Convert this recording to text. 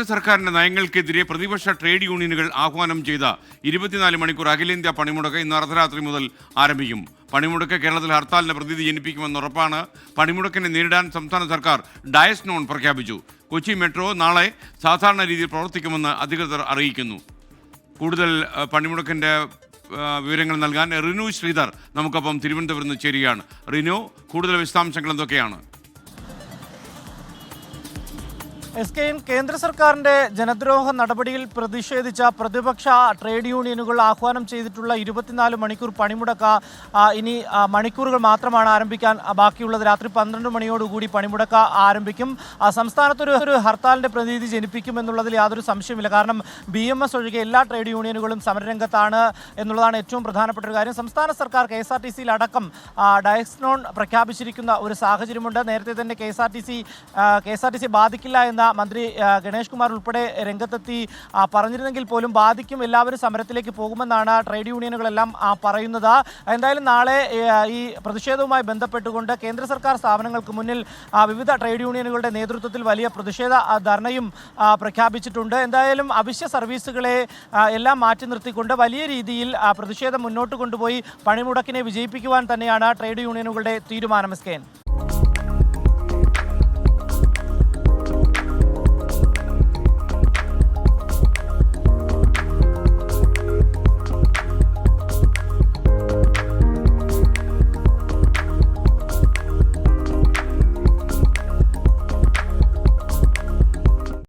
കേന്ദ്ര സർക്കാരിന്റെ നയങ്ങൾക്കെതിരെ പ്രതിപക്ഷ ട്രേഡ് യൂണിയനുകൾ ആഹ്വാനം ചെയ്ത 24 മണിക്കൂർ അഖിലേന്ത്യാ പണിമുടക്ക് ഇന്ന് അർദ്ധരാത്രി മുതൽ ആരംഭിക്കും. പണിമുടക്ക് കേരളത്തിൽ ഹർത്താലിന് പ്രതീതി ജനിപ്പിക്കുമെന്ന് ഉറപ്പാണ്. പണിമുടക്കിനെ നേരിടാൻ സംസ്ഥാന സർക്കാർ ഡയസ് നോൺ പ്രഖ്യാപിച്ചു. കൊച്ചി മെട്രോ നാളെ സാധാരണ രീതിയിൽ പ്രവർത്തിക്കുമെന്ന് അധികൃതർ അറിയിക്കുന്നു. കൂടുതൽ പണിമുടക്കിന്റെ വിവരങ്ങൾ നൽകാൻ റിനു ശ്രീധർ നമുക്കൊപ്പം തിരുവനന്തപുരത്ത് നിന്ന് ചേരുകയാണ്. റിനു, കൂടുതൽ വിശദാംശങ്ങൾ എന്തൊക്കെയാണ്? കേന്ദ്ര സർക്കാരിന്റെ ജനദ്രോഹ നടപടിയിൽ പ്രതിഷേധിച്ച പ്രതിപക്ഷ ട്രേഡ് യൂണിയനുകൾ ആഹ്വാനം ചെയ്തിട്ടുള്ള 24 മണിക്കൂർ പണിമുടക്ക് ഇനി മണിക്കൂറുകൾ മാത്രമാണ് ആരംഭിക്കാൻ ബാക്കിയുള്ളത്. രാത്രി 12 മണിയോടുകൂടി പണിമുടക്ക് ആരംഭിക്കും. സംസ്ഥാനത്തൊരു ഹർത്താലിന്റെ പ്രതീതി ജനിപ്പിക്കുമെന്നുള്ളതിൽ യാതൊരു സംശയമില്ല. കാരണം BMS ഒഴികെ എല്ലാ ട്രേഡ് യൂണിയനുകളും സമരരംഗത്താണ് എന്നുള്ളതാണ് ഏറ്റവും പ്രധാനപ്പെട്ട ഒരു കാര്യം. സംസ്ഥാന സർക്കാർ KSRTC അടക്കം ഡയസ് നോൺ പ്രഖ്യാപിച്ചിരിക്കുന്ന ഒരു സാഹചര്യമുണ്ട്. നേരത്തെ തന്നെ KSRTC ബാധിക്കില്ല എന്ന മന്ത്രി ഗണേഷ് കുമാർ ഉൾപ്പെടെ രംഗത്തെത്തി പറഞ്ഞിരുന്നെങ്കിൽ പോലും ബാധിക്കും, എല്ലാവരും സമരത്തിലേക്ക് പോകുമെന്നാണ് ട്രേഡ് യൂണിയനുകളെല്ലാം പറയുന്നത്. എന്തായാലും നാളെ ഈ പ്രതിഷേധവുമായി ബന്ധപ്പെട്ടുകൊണ്ട് കേന്ദ്ര സർക്കാർ സ്ഥാപനങ്ങൾക്ക് മുന്നിൽ വിവിധ ട്രേഡ് യൂണിയനുകളുടെ നേതൃത്വത്തിൽ വലിയ പ്രതിഷേധ ധർണയും പ്രഖ്യാപിച്ചിട്ടുണ്ട്. എന്തായാലും അവശ്യ സർവീസുകളെ എല്ലാം മാറ്റി നിർത്തിക്കൊണ്ട് വലിയ രീതിയിൽ പ്രതിഷേധം മുന്നോട്ട് കൊണ്ടുപോയി പണിമുടക്കിനെ വിജയിപ്പിക്കുവാൻ തന്നെയാണ് ട്രേഡ് യൂണിയനുകളുടെ തീരുമാനം.